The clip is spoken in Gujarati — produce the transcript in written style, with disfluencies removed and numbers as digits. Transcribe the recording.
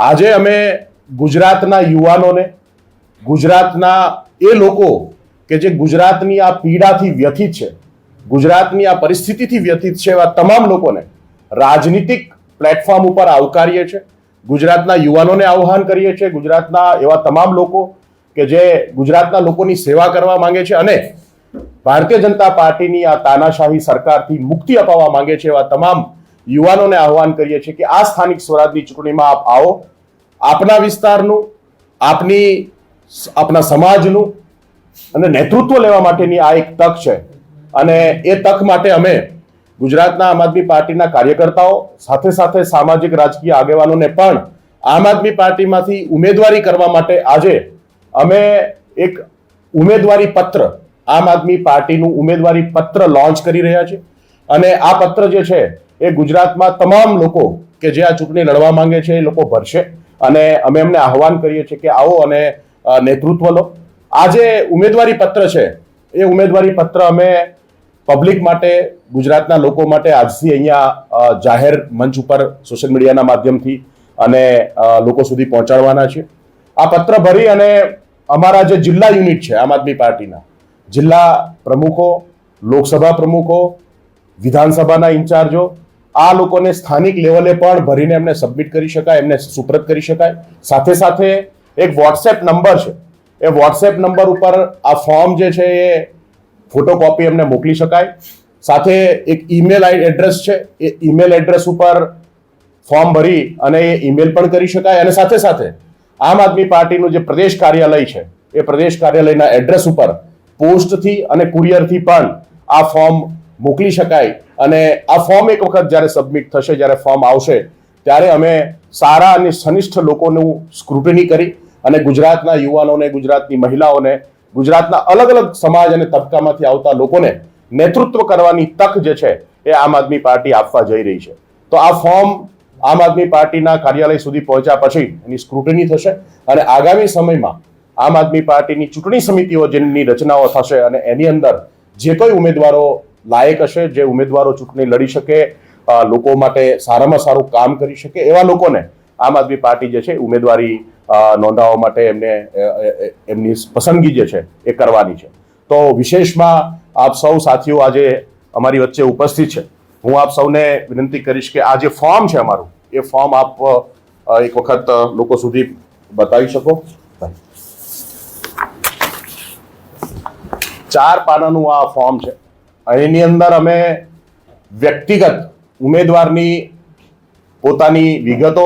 આજે અમે ગુજરાતના યુવાનોને, ગુજરાતના એ લોકો કે જે ગુજરાતની આ પીડાથી વ્યથિત છે, ગુજરાતની આ પરિસ્થિતિથી વ્યથિત છે, એવા તમામ લોકોને રાજનીતિક પ્લેટફોર્મ ઉપર આવકારીએ છીએ. ગુજરાતના યુવાનોને આહ્વાન કરીએ છીએ, ગુજરાતના એવા તમામ લોકો કે જે ગુજરાતના લોકોની સેવા કરવા માંગે છે અને ભારતીય જનતા પાર્ટીની આ તાનાશાહી સરકારથી મુક્તિ અપાવવા માંગે છે, એવા તમામ યુવાનોને આહ્વાન કરીએ છીએ કે આ સ્થાનિક સ્વરાજની ચૂંટણીમાં આપ આવો. આપના વિસ્તારનું, આપના સમાજનું અને નેતૃત્વ લેવા માટેની આ એક તક છે અને એ તક માટે અમે ગુજરાતના આમ આદમી પાર્ટીના કાર્યકર્તાઓ સાથે સાથે સામાજિક રાજકીય આગેવાનોને પણ આમ આદમી પાર્ટીમાંથી ઉમેદવારી કરવા માટે આજે અમે એક ઉમેદવારી પત્ર, આમ આદમી પાર્ટીનું ઉમેદવારી પત્ર લોન્ચ કરી રહ્યા છે અને આ પત્ર જે છે એ ગુજરાતમાં તમામ લોકો કે જે આ ચૂંટણી લડવા માંગે છે એ લોકો ભરશે અને અમે એમને આહ્વાન કરીએ છીએ કે આવો અને નેતૃત્વ લો. આ જે ઉમેદવારી પત્ર છે એ ઉમેદવારી પત્ર અમે પબ્લિક માટે, ગુજરાતના લોકો માટે આજથી અહીંયા જાહેર મંચ ઉપર સોશિયલ મીડિયાના માધ્યમથી અને લોકો સુધી પહોંચાડવાના છે. આ પત્ર ભરી અને અમારા જે જિલ્લા યુનિટ છે આમ આદમી પાર્ટીના જિલ્લા પ્રમુખો, લોકસભા પ્રમુખો, વિધાનસભાના ઇન્ચાર્જો, આ લોકોને સ્થાનિક લેવલે પણ ભરીને એમને સબમિટ કરી શકાય, એમને સુપ્રત કરી શકાય. સાથે સાથે એક વોટ્સએપ નંબર છે, એ વોટ્સએપ નંબર ઉપર આ ફોર્મ જે છે એ ફોટોકોપી એમને મોકલી શકાય. સાથે એક ઈમેલ એડ્રેસ છે, એ ઈમેલ એડ્રેસ ઉપર ફોર્મ ભરી અને એ ઈમેલ પણ કરી શકાય અને સાથે સાથે આમ આદમી પાર્ટીનું જે પ્રદેશ કાર્યાલય છે એ પ્રદેશ કાર્યાલયના એડ્રેસ ઉપર પોસ્ટથી અને કુરિયરથી પણ આ ફોર્મ મોકલી શકાય. અને આ ફોર્મ એક વખત જ્યારે સબમિટ થશે, જ્યારે ફોર્મ આવશે ત્યારે અમે સારા અને સનિષ્ઠ લોકોનું સ્ક્રુટની કરી અને ગુજરાતના યુવાનોને, ગુજરાતની મહિલાઓને, ગુજરાતના અલગ અલગ સમાજ અને તબક્કામાંથી આવતા લોકોને નેતૃત્વ કરવાની તક જે છે એ આમ આદમી પાર્ટી આપવા જઈ રહી છે. તો આ ફોર્મ આમ આદમી પાર્ટીના કાર્યાલય સુધી પહોંચ્યા પછી એની સ્ક્રુટની થશે અને આગામી સમયમાં આમ આદમી પાર્ટીની ચૂંટણી સમિતિઓ જેની રચનાઓ થશે અને એની અંદર જે કોઈ ઉમેદવારો લાયક હશે, જે ઉમેદવારો ચૂંટણી લડી શકે, લોકો માટે સારામાં સારું કામ કરી શકે, એવા લોકોને આમ આદમી પાર્ટી જે છે ઉમેદવારી નોંધાવવા માટે એમની પસંદગી જે છે એ કરવાની છે. તો વિશેષમાં આપ સૌ સાથીઓ આજે અમારી વચ્ચે ઉપસ્થિત છે. હું આપ સૌને વિનંતી કરીશ કે આ જે ફોર્મ છે અમારું, એ ફોર્મ આપ એક વખત લોકો સુધી બતાવી શકો. 4 પાનાનું આ ફોર્મ છે. એની અંદર અમે વ્યક્તિગત ઉમેદવારની પોતાની વિગતો,